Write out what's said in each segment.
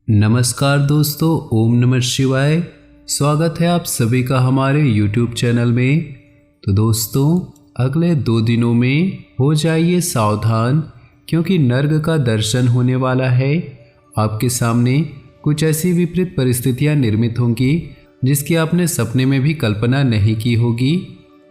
नमस्कार दोस्तों, ओम नमः शिवाय। स्वागत है आप सभी का हमारे YouTube चैनल में। तो दोस्तों, अगले 2 दिनों में हो जाइए सावधान, क्योंकि नर्क का दर्शन होने वाला है। आपके सामने कुछ ऐसी विपरीत परिस्थितियां निर्मित होंगी जिसकी आपने सपने में भी कल्पना नहीं की होगी।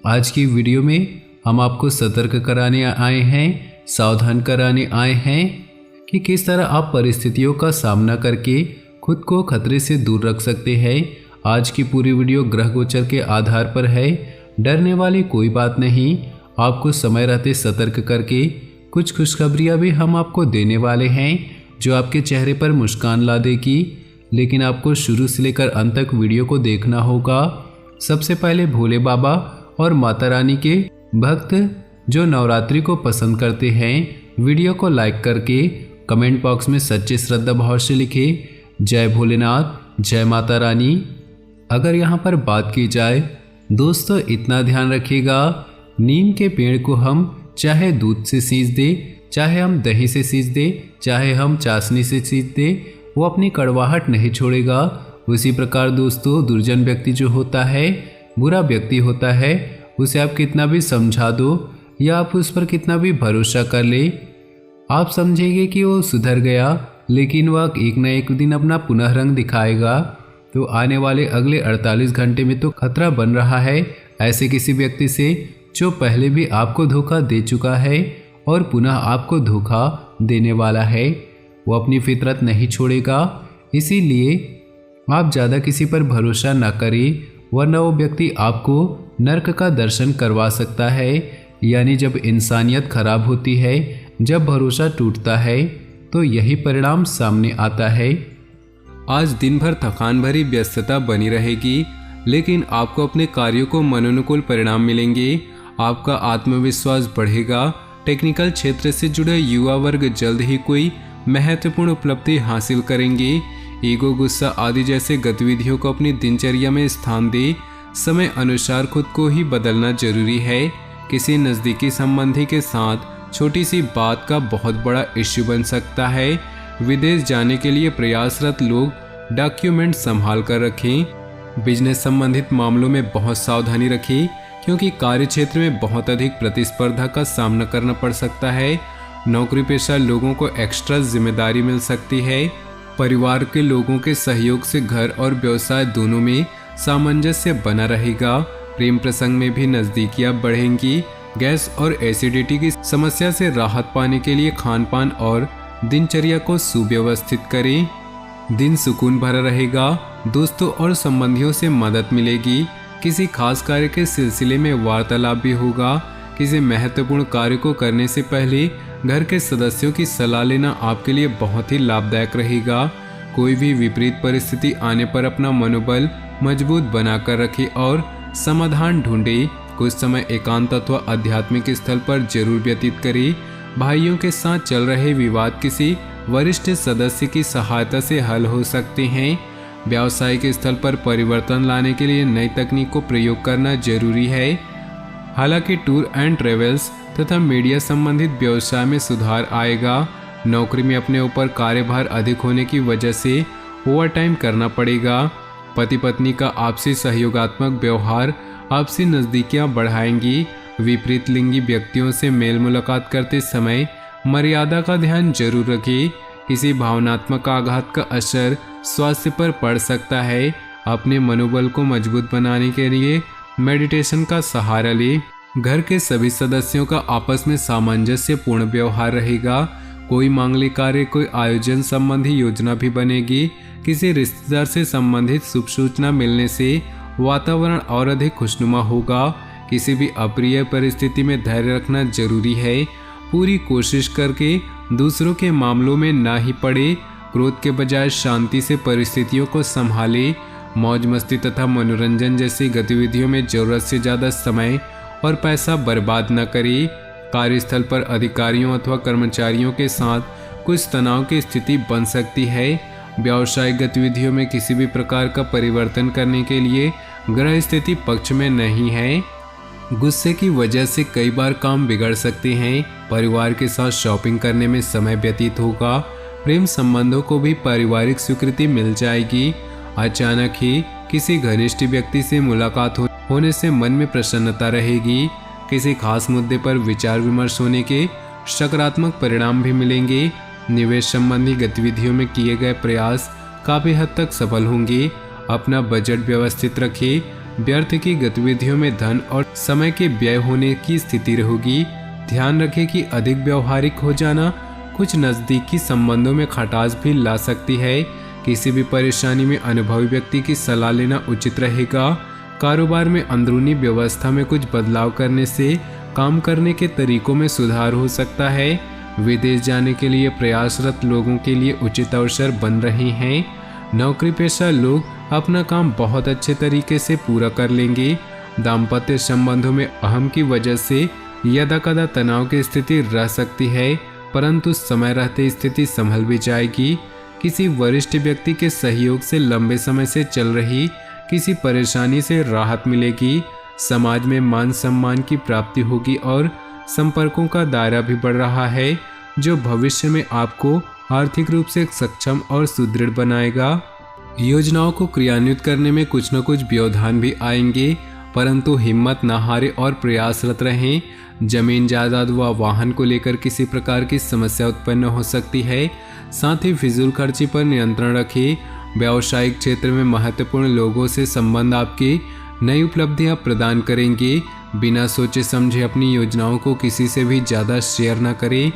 आज की वीडियो में हम आपको सतर्क कराने आए हैं, सावधान कराने आए हैं कि किस तरह आप परिस्थितियों का सामना करके खुद को खतरे से दूर रख सकते हैं। आज की पूरी वीडियो ग्रह गोचर के आधार पर है। डरने वाली कोई बात नहीं। आपको समय रहते सतर्क करके कुछ खुशखबरियां भी हम आपको देने वाले हैं जो आपके चेहरे पर मुस्कान ला देगी। लेकिन आपको शुरू से लेकर अंत तक वीडियो को देखना होगा। सबसे पहले भोले बाबा और माता रानी के भक्त जो नवरात्रि को पसंद करते हैं, वीडियो को लाइक करके कमेंट बॉक्स में सच्चे श्रद्धा भाव से लिखे जय भोलेनाथ, जय माता रानी। अगर यहाँ पर बात की जाए दोस्तों, इतना ध्यान रखिएगा, नीम के पेड़ को हम चाहे दूध से सींच दे, चाहे हम दही से सींच दे, चाहे हम चाशनी से सींच दे, वो अपनी कड़वाहट नहीं छोड़ेगा। उसी प्रकार दोस्तों, दुर्जन व्यक्ति जो होता है, बुरा व्यक्ति होता है, उसे आप कितना भी समझा दो या आप उस पर कितना भी भरोसा कर ले, आप समझेंगे कि वो सुधर गया, लेकिन वह एक न एक दिन अपना पुनः रंग दिखाएगा। तो आने वाले अगले 48 घंटे में तो खतरा बन रहा है ऐसे किसी व्यक्ति से जो पहले भी आपको धोखा दे चुका है और पुनः आपको धोखा देने वाला है। वो अपनी फितरत नहीं छोड़ेगा। इसीलिए आप ज़्यादा किसी पर भरोसा न करें, वरना वो व्यक्ति आपको नर्क का दर्शन करवा सकता है। यानी जब इंसानियत खराब होती है, जब भरोसा टूटता है, तो यही परिणाम सामने आता है। आज दिन भर थकान भरी व्यस्तता बनी रहेगी, लेकिन आपको अपने कार्यों को मनोनुकूल परिणाम मिलेंगे। आपका आत्मविश्वास बढ़ेगा। टेक्निकल क्षेत्र से जुड़े युवा वर्ग जल्द ही कोई महत्वपूर्ण उपलब्धि हासिल करेंगे। ईगो, गुस्सा आदि जैसे गतिविधियों को अपनी दिनचर्या में स्थान दे। समय अनुसार खुद को ही बदलना जरूरी है। किसी नज़दीकी संबंधी के साथ छोटी सी बात का बहुत बड़ा इश्यू बन सकता है। विदेश जाने के लिए प्रयासरत लोग डॉक्यूमेंट संभाल कर रखें। बिजनेस संबंधित मामलों में बहुत सावधानी रखें, क्योंकि कार्य क्षेत्र में बहुत अधिक प्रतिस्पर्धा का सामना करना पड़ सकता है। नौकरी पेशा लोगों को एक्स्ट्रा जिम्मेदारी मिल सकती है। परिवार के लोगों के सहयोग से घर और व्यवसाय दोनों में सामंजस्य बना रहेगा। प्रेम प्रसंग में भी नज़दीकियां बढ़ेंगी। गैस और एसिडिटी की समस्या से राहत पाने के लिए खान पान और दिनचर्या को सुव्यवस्थित करें। दिन सुकून भरा रहेगा। दोस्तों और संबंधियों से मदद मिलेगी। किसी खास कार्य के सिलसिले में वार्तालाप भी होगा। किसी महत्वपूर्ण कार्य को करने से पहले घर के सदस्यों की सलाह लेना आपके लिए बहुत ही लाभदायक रहेगा। कोई भी विपरीत परिस्थिति आने पर अपना मनोबल मजबूत बनाकर रखें और समाधान ढूंढे। कुछ समय एकांत अथवा आध्यात्मिक स्थल पर जरूर व्यतीत करें। भाइयों के साथ चल रहे विवाद किसी वरिष्ठ सदस्य की सहायता से हल हो सकते हैं। व्यावसायिक स्थल पर परिवर्तन लाने के लिए नई तकनीक को प्रयोग करना जरूरी है। हालांकि टूर एंड ट्रेवल्स तथा मीडिया संबंधित व्यवसाय में सुधार आएगा। नौकरी में अपने ऊपर कार्यभार अधिक होने की वजह से ओवरटाइम करना पड़ेगा। पति पत्नी का आपसी सहयोगात्मक व्यवहार आपसी नज़दीकियां बढ़ाएंगी। विपरीत लिंगी व्यक्तियों से मेल मुलाकात करते समय मर्यादा का ध्यान जरूर रखें। किसी भावनात्मक आघात का असर स्वास्थ्य पर पड़ सकता है। अपने मनोबल को मजबूत बनाने के लिए मेडिटेशन का सहारा लें। घर के सभी सदस्यों का आपस में सामंजस्यपूर्ण व्यवहार रहेगा। कोई मांगलिक कार्य, कोई आयोजन संबंधी योजना भी बनेगी। किसी रिश्तेदार से संबंधित शुभ सूचना मिलने से वातावरण और अधिक खुशनुमा होगा। किसी भी अप्रिय परिस्थिति में धैर्य रखना जरूरी है। पूरी कोशिश करके दूसरों के मामलों में ना ही पड़े। क्रोध के बजाय शांति से परिस्थितियों को संभाले। मौज मस्ती तथा मनोरंजन जैसी गतिविधियों में जरूरत से ज़्यादा समय और पैसा बर्बाद न करें। कार्यस्थल पर अधिकारियों अथवा कर्मचारियों के साथ कुछ तनाव की स्थिति बन सकती है। व्यावसायिक गतिविधियों में किसी भी प्रकार का परिवर्तन करने के लिए ग्रह स्थिति पक्ष में नहीं है। गुस्से की वजह से कई बार काम बिगड़ सकते हैं। परिवार के साथ शॉपिंग करने में समय व्यतीत होगा। प्रेम संबंधों को भी पारिवारिक स्वीकृति मिल जाएगी। अचानक ही किसी घनिष्ठ व्यक्ति से मुलाकात होने से मन में प्रसन्नता रहेगी। किसी खास मुद्दे पर विचार विमर्श होने के सकारात्मक परिणाम भी मिलेंगे। निवेश संबंधी गतिविधियों में किए गए प्रयास काफी हद तक सफल होंगे। अपना बजट व्यवस्थित रखें। व्यर्थ की गतिविधियों में धन और समय के व्यय होने की स्थिति रहेगी। ध्यान रखें कि अधिक व्यवहारिक हो जाना कुछ नजदीकी संबंधों में खटास भी ला सकती है। किसी भी परेशानी में अनुभवी व्यक्ति की सलाह लेना उचित रहेगा। कारोबार में अंदरूनी व्यवस्था में कुछ बदलाव करने से काम करने के तरीकों में सुधार हो सकता है। विदेश जाने के लिए प्रयासरत लोगों के लिए उचित अवसर बन रहे हैं। नौकरी पेशा लोग अपना काम बहुत अच्छे तरीके से पूरा कर लेंगे। दाम्पत्य संबंधों में अहम की वजह से यदा-कदा तनाव की स्थिति रह सकती है, परंतु समय रहते स्थिति संभल भी जाएगी। किसी वरिष्ठ व्यक्ति के सहयोग से लंबे समय से चल रही किसी परेशानी से राहत मिलेगी। समाज में मान सम्मान की प्राप्ति होगी और संपर्कों का दायरा भी बढ़ रहा है, जो भविष्य में आपको आर्थिक रूप से सक्षम और सुदृढ़ बनाएगा। योजनाओं को क्रियान्वित करने में कुछ न कुछ व्यवधान भी आएंगे, परंतु हिम्मत न हारे और प्रयासरत रहें। जमीन जायदाद व वाहन को लेकर किसी प्रकार की समस्या उत्पन्न हो सकती है। साथ ही फिजूल खर्ची पर नियंत्रण रखें। व्यावसायिक क्षेत्र में महत्वपूर्ण लोगों से संबंध आपकी नई उपलब्धियां प्रदान करेंगे। बिना सोचे समझे अपनी योजनाओं को किसी से भी ज़्यादा शेयर न करें।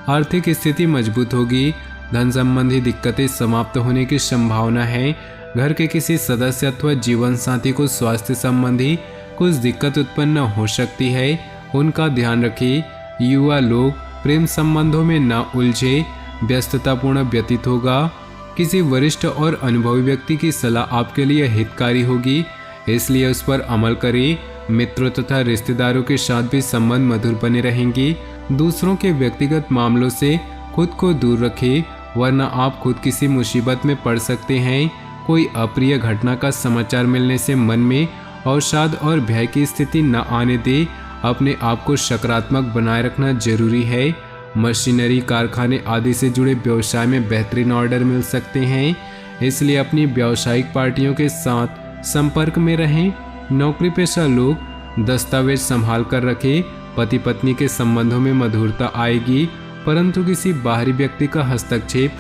आर्थिक स्थिति मजबूत होगी। धन संबंधी दिक्कतें समाप्त होने की संभावना है। घर के किसी सदस्य अथवा जीवन साथी को स्वास्थ्य संबंधी कुछ दिक्कत उत्पन्न हो सकती है, उनका ध्यान रखें। युवा लोग प्रेम संबंधों में न उलझे। व्यस्ततापूर्ण व्यतीत होगा। किसी वरिष्ठ और अनुभवी व्यक्ति की सलाह आपके लिए हितकारी होगी, इसलिए उस पर अमल करें। मित्रों तथा रिश्तेदारों के साथ भी संबंध मधुर बने रहेंगे। दूसरों के व्यक्तिगत मामलों से खुद को दूर रखें, वरना आप खुद किसी मुसीबत में पड़ सकते हैं। कोई अप्रिय घटना का समाचार मिलने से मन में अवसाद और भय की स्थिति न आने दे। अपने आप को सकारात्मक बनाए रखना जरूरी है। मशीनरी, कारखाने आदि से जुड़े व्यवसाय में बेहतरीन ऑर्डर मिल सकते हैं, इसलिए अपनी व्यावसायिक पार्टियों के साथ संपर्क में रहें। नौकरी पेशा लोग दस्तावेज संभाल कर रखें। पति पत्नी के संबंधों में मधुरता आएगी, परंतु किसी बाहरी व्यक्ति का हस्तक्षेप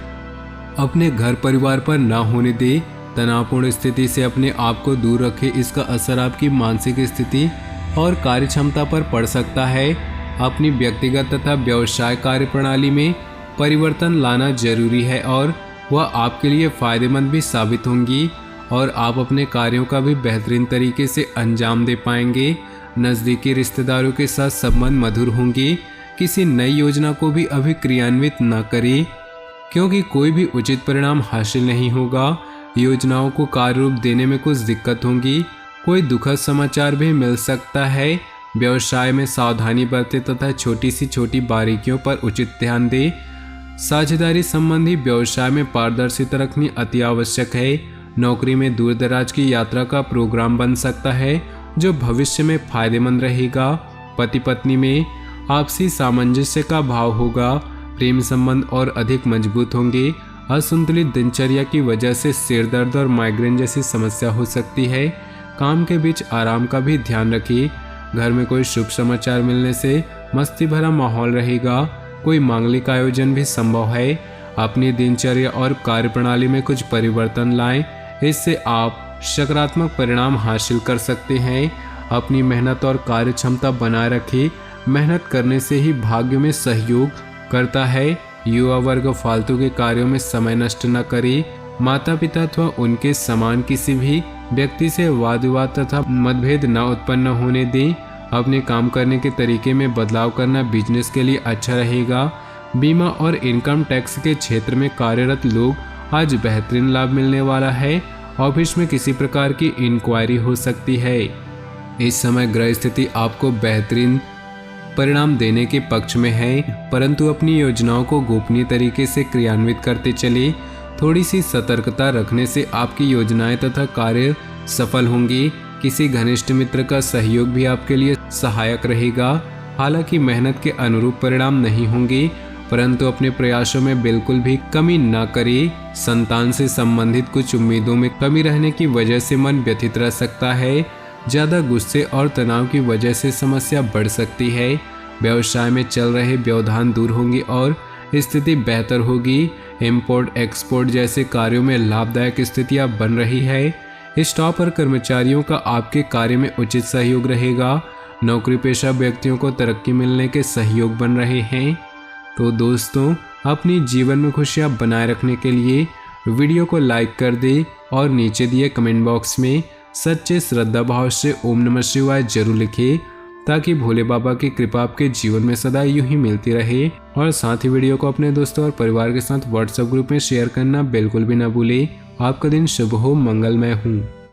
अपने घर परिवार पर न होने दे। तनावपूर्ण स्थिति से अपने आप को दूर रखें। इसका असर आपकी मानसिक स्थिति और कार्यक्षमता पर पड़ सकता है। अपनी व्यक्तिगत तथा व्यवसाय कार्यप्रणाली में परिवर्तन लाना जरूरी है और वह आपके लिए फायदेमंद भी साबित होंगी और आप अपने कार्यों का भी बेहतरीन तरीके से अंजाम दे पाएंगे। नज़दीकी रिश्तेदारों के साथ संबंध मधुर होंगे। किसी नई योजना को भी अभी क्रियान्वित न करें, क्योंकि कोई भी उचित परिणाम हासिल नहीं होगा। योजनाओं को कार्य रूप देने में कुछ दिक्कत होंगी। कोई दुखद समाचार भी मिल सकता है। व्यवसाय में सावधानी बरतें तथा छोटी सी छोटी बारीकियों पर उचित ध्यान दें। साझेदारी संबंधी व्यवसाय में पारदर्शिता रखनी अति आवश्यक है। नौकरी में दूर दराज की यात्रा का प्रोग्राम बन सकता है, जो भविष्य में फायदेमंद रहेगा। पति पत्नी में आपसी सामंजस्य का भाव होगा। प्रेम संबंध और अधिक मजबूत होंगे। असंतुलित दिनचर्या की वजह से सिर दर्द और माइग्रेन जैसी समस्या हो सकती है। काम के बीच आराम का भी ध्यान रखिए। घर में कोई शुभ समाचार मिलने से मस्ती भरा माहौल रहेगा। कोई मांगलिक आयोजन भी संभव है। अपनी दिनचर्या और कार्यप्रणाली में कुछ परिवर्तन लाएं, इससे आप सकारात्मक परिणाम हासिल कर सकते हैं। अपनी मेहनत और कार्य क्षमता बनाए रखें। मेहनत करने से ही भाग्य में सहयोग करता है। युवा वर्ग फालतू के कार्यों में समय नष्ट न करे। माता पिता अथवा उनके समान किसी भी व्यक्ति से वाद विवाद तथा मतभेद न उत्पन्न होने दें। अपने काम करने के तरीके में बदलाव करना बिजनेस के लिए अच्छा रहेगा। बीमा और इनकम टैक्स के क्षेत्र में कार्यरत लोग आज बेहतरीन लाभ मिलने वाला है। ऑफिस में किसी प्रकार की इंक्वायरी हो सकती है। इस समय ग्रह स्थिति आपको बेहतरीन परिणाम देने के पक्ष में है, परंतु अपनी योजनाओं को गोपनीय तरीके से क्रियान्वित करते चले। थोड़ी सी सतर्कता रखने से आपकी योजनाएं तथा कार्य सफल होंगी। किसी घनिष्ठ मित्र का सहयोग भी आपके लिए सहायक रहेगा। हालांकि मेहनत के अनुरूप परिणाम नहीं होंगे परंतु अपने प्रयासों में बिल्कुल भी कमी ना करें। संतान से संबंधित कुछ उम्मीदों में कमी रहने की वजह से मन व्यथित रह सकता है। ज़्यादा गुस्से और तनाव की वजह से समस्या बढ़ सकती है। व्यवसाय में चल रहे व्यवधान दूर होंगे और स्थिति बेहतर होगी। इंपोर्ट एक्सपोर्ट जैसे कार्यों में लाभदायक स्थितियां बन रही है। स्टाफ और कर्मचारियों का आपके कार्य में उचित सहयोग रहेगा। नौकरी पेशा व्यक्तियों को तरक्की मिलने के सहयोग बन रहे हैं। तो दोस्तों, अपनी जीवन में खुशियां बनाए रखने के लिए वीडियो को लाइक कर दें और नीचे दिए कमेंट बॉक्स में सच्चे श्रद्धा भाव से ओम नमः शिवाय जरूर लिखें, ताकि भोले बाबा की कृपा आपके जीवन में सदा यूं ही मिलती रहे। और साथ ही वीडियो को अपने दोस्तों और परिवार के साथ व्हाट्सएप ग्रुप में शेयर करना बिल्कुल भी ना भूलें। आपका दिन शुभ हो, मंगलमय हो।